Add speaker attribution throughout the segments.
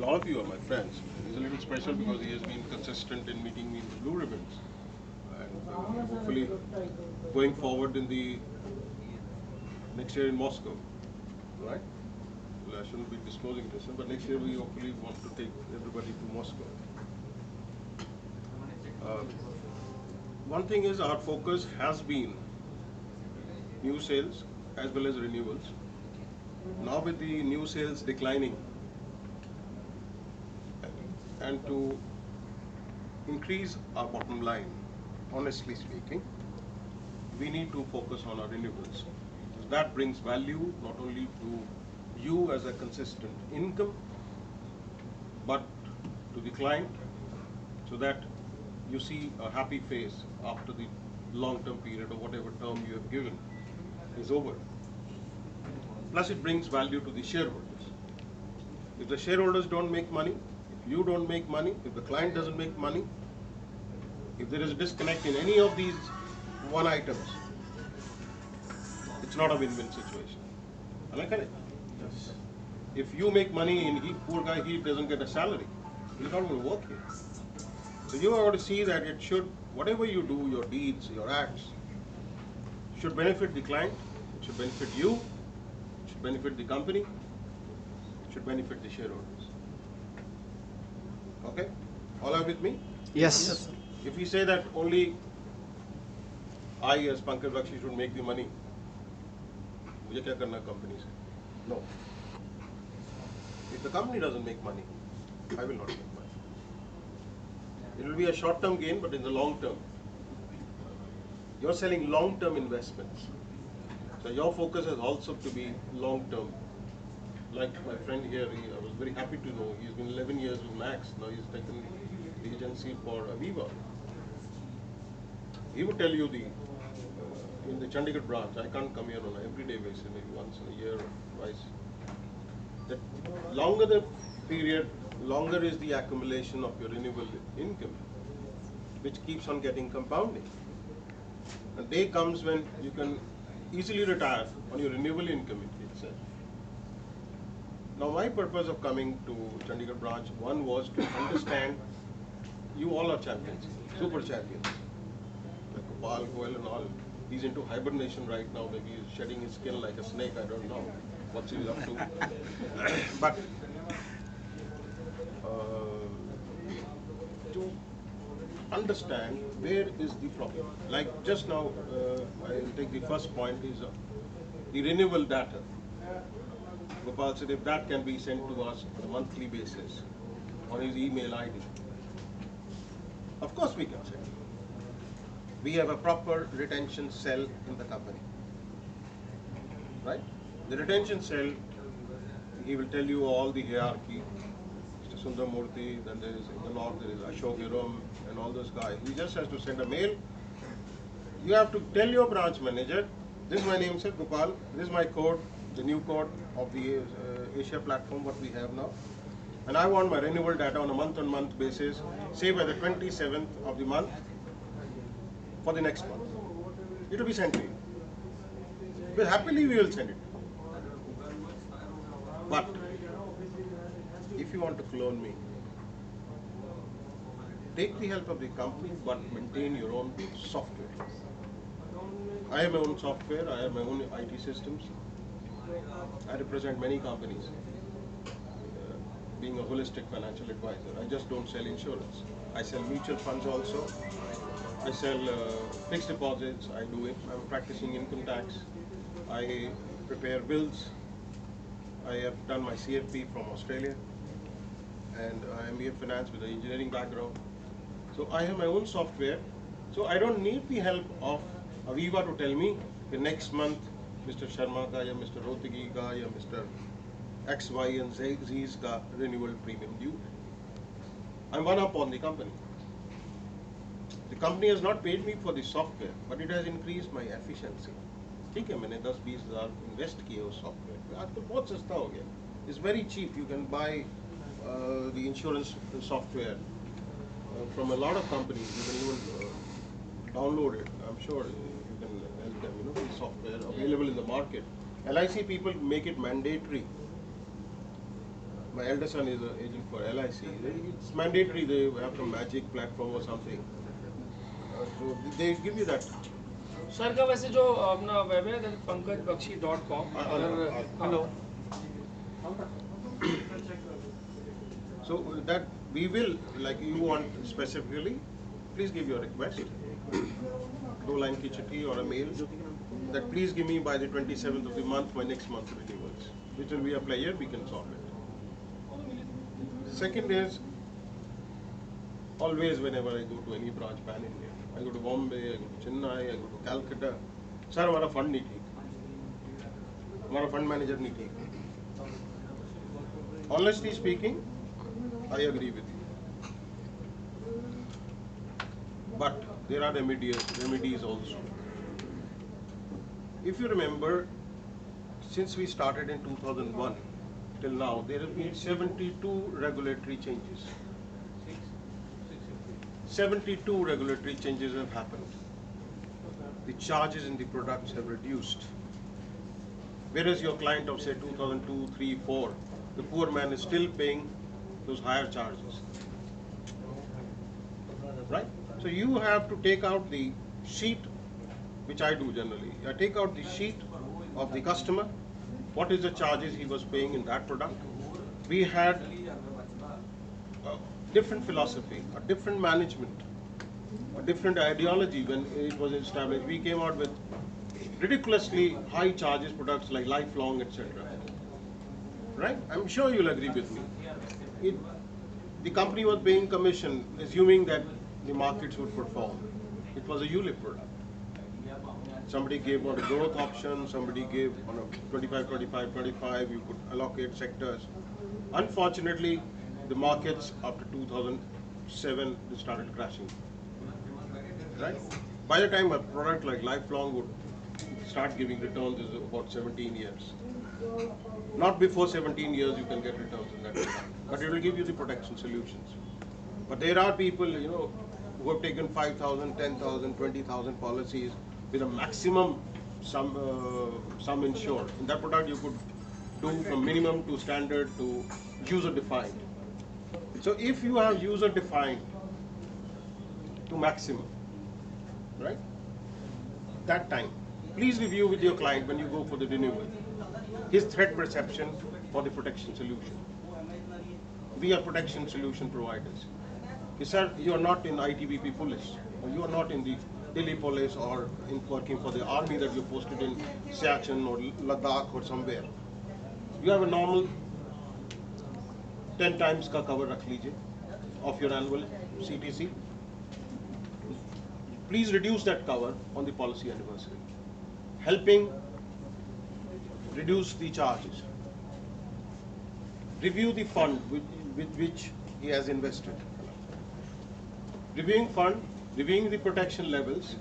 Speaker 1: A lot of you are my friends. He's a little special because he has been consistent in meeting me in the blue ribbons. And hopefully going forward in the next year in Moscow, right? Well, I shouldn't be disclosing this, but next year we hopefully want to take everybody to Moscow. Uh, One thing is our focus has been new sales as well as renewals. Now with the new sales declining and to increase our bottom line, honestly speaking, we need to focus on our renewals. That brings value not only to you as a consistent income, but to the client, so that you see a happy face after the long-term period or whatever term you have given is over. Plus it brings value to the shareholders. If the shareholders don't make money, if you don't make money, if the client doesn't make money, if there is a disconnect in any of these one items, it's not a win-win situation. Am I correct? Yes. If you make money and poor guy, he doesn't get a salary, he's not going to work here. So you have to see that it should, whatever you do, your deeds, your acts, should benefit the client, it should benefit you, it should benefit the company, it should benefit the shareholders. Okay? All are with me?
Speaker 2: Yes.
Speaker 1: If we say that only I as Pankaj Bakshi should make the money, मुझे क्या करना company से? No. If the company doesn't make money, I will not make money. It will be a short-term gain, but in the long term, you're selling long-term investments. So your focus has also to be long-term. Like my friend here, I was very happy to know, he's been 11 years with Max, now he's taken the agency for Aviva. He would tell you in the Chandigarh branch, I can't come here on an everyday basis, maybe once in a year or twice. That longer the period, longer is the accumulation of your renewable income, which keeps on getting compounding. A day comes when you can easily retire on your renewable income itself. Now my purpose of coming to Chandigarh branch, one was to understand you all are champions, super champions. Like Gopal, Goel and all, he's into hibernation right now, maybe he's shedding his skin like a snake, I don't know what he's up to. But to understand where is the problem. Like just now, I'll take the first point is the renewable data. Gopal said if that can be sent to us on a monthly basis on his email ID. Of course we can send it. We have a proper retention cell in the company. Right? The retention cell, he will tell you all the hierarchy. Mr. Sundar Murthy, then there is in the north there is Ashok Hiram and all those guys. He just has to send a mail. You have to tell your branch manager, this is my name, sir, Gopal, this is my code, the new code of the Asia platform, what we have now. And I want my renewable data on a month-on-month basis, say by the 27th of the month for the next month. It will be sent to you. Well, happily we will send it. But if you want to clone me, take the help of the company, but maintain your own software. I have my own software, I have my own IT systems. I represent many companies, being a holistic financial advisor. I just don't sell insurance. I sell mutual funds also. I sell fixed deposits. I do it. I'm practicing income tax. I prepare bills. I have done my CFP from Australia, and I am MBA finance with an engineering background. So I have my own software. So I don't need the help of Aviva to tell me the next month Mr. Sharma ka ya Mr. Rotigi ka ya Mr. X, Y and Z's ka renewal premium due. I'm one up on the company. The company has not paid me for the software, but it has increased my efficiency. ठीक है, मैंने 10-20 हज़ार invest किए उस software पे. आजकल बहुत सस्ता हो गया. It's very cheap. You can buy the insurance software from a lot of companies. You can even download it. I'm sure you can help them. You know, the software available in the market. LIC people make it mandatory My elder son is an agent for LIC. It's mandatory they have some magic platform or something. So they give you that.
Speaker 2: Sir का वैसे जो अपना web है pankajbakshi.com अगर hello
Speaker 1: So that we will, like you want specifically, please give your request. Do line ki chitti or a mail that please give me by the 27th of the month my next month renewals, which will be a player, we can solve it. Second is, always whenever I go to any branch pan India, I go to Bombay, I go to Chennai, I go to Calcutta, sir हमारा fund नहीं ठीक, हमारा fund manager नहीं ठीक. Honestly speaking, I agree with you. But there are remedies also. If you remember, since we started in 2001 till now, there have been 72 regulatory changes. 72 regulatory changes have happened. The charges in the products have reduced. Whereas your client of say 2002, 3, 4, the poor man is still paying those higher charges. Right? So you have to take out the sheet, which I do generally. I take out the sheet of the customer, what is the charges he was paying in that product. We had a different philosophy, a different management, a different ideology when it was established. We came out with ridiculously high charges products like lifelong, etc. Right? I'm sure you'll agree with me. The company was paying commission, assuming that the markets would perform. It was a ULIP product. Somebody gave on a growth option, somebody gave on a 25, 25, 25, you could allocate sectors. Unfortunately, the markets after 2007, they started crashing. Right? By the time a product like lifelong would start giving returns is about 17 years. Not before 17 years you can get returns in that product, but it will give you the protection solutions. But there are people, who have taken 5,000, 10,000, 20,000 policies with a maximum sum insured. In that product you could do from minimum to standard to user defined. So if you have user defined to maximum, right? That time, please review with your client when you go for the renewal his threat perception for the protection solution. We are protection solution providers. Sir, you are not in ITBP police, or you are not in the Delhi police, or in working for the army that you posted in Siachen or Ladakh or somewhere. You have a normal 10 times ka cover rakh lijiye of your annual CTC. Please reduce that cover on the policy anniversary, helping reduce the charges. Review the fund with which he has invested. Reviewing fund, reviewing the protection levels,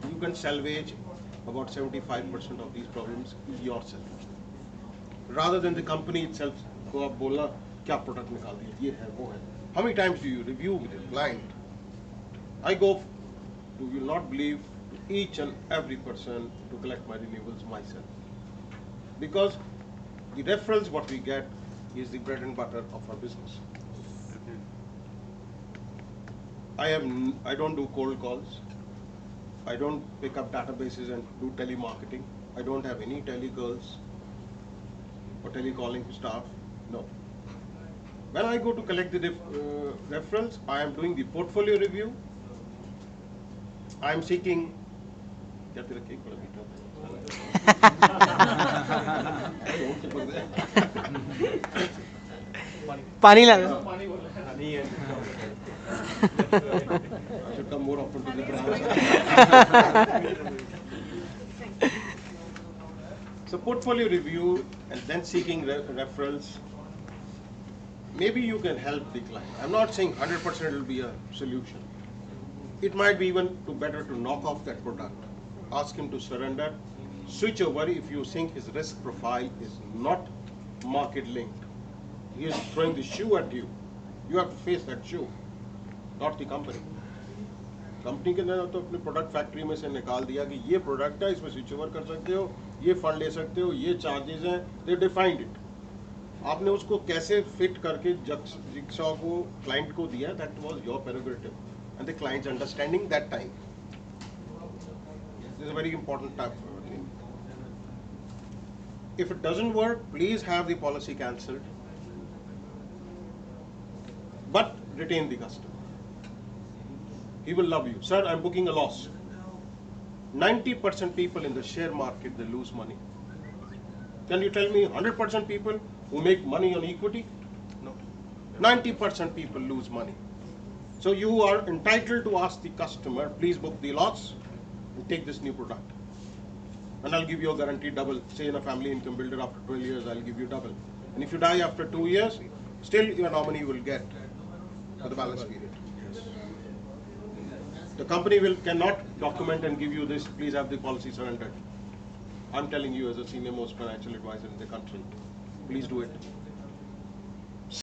Speaker 1: you can salvage about 75% of these problems yourself. Rather than the company itself को आप बोलना क्या product निकाल दिया, ये है वो है. How many times do you review with your client? I go, you will not believe, to each and every person to collect my renewals myself. Because the referrals what we get is the bread and butter of our business. I don't do cold calls. I don't pick up databases and do telemarketing. I don't have any telegirls or telecalling staff. No. When I go to collect the referrals, I am doing the portfolio review. I am seeking. क्या तेरा cake बड़ा मीठा
Speaker 3: पानी ला दो.
Speaker 1: I should come more often to the branch. So portfolio review and then seeking referrals. Maybe you can help the client. I'm not saying 100% will be a solution. It might be even better to knock off that product. Ask him to surrender. Switch over if you think his risk profile is not market linked. He is throwing the shoe at you. You have to face that shoe, not the company. Company के अंदर तो अपने product factory में से निकाल दिया कि ये प्रोडक्ट है, इसमें स्विच ओवर कर सकते हो, ये फंड ले सकते हो, ये चार्जेस हैं, दे डिफाइंड इट. आपने उसको कैसे फिट करके जिक्सॉ को क्लाइंट को दिया, that was your prerogative and the clients understanding that time. This is a very important thing. If it doesn't work, please have the policy cancelled, but retain the customer. He will love you. Sir, I'm booking a loss. 90% people in the share market, they lose money. Can you tell me 100% people who make money on equity? No. 90% people lose money. So you are entitled to ask the customer, please book the loss and take this new product. And I'll give you a guaranteed double. Say in a family income builder, after 12 years, I'll give you double. And if you die after 2 years, still your nominee will get for the balance period. The company cannot document and give you this, please have the policy surrendered. I'm telling you as a senior most financial advisor in the country, please do it.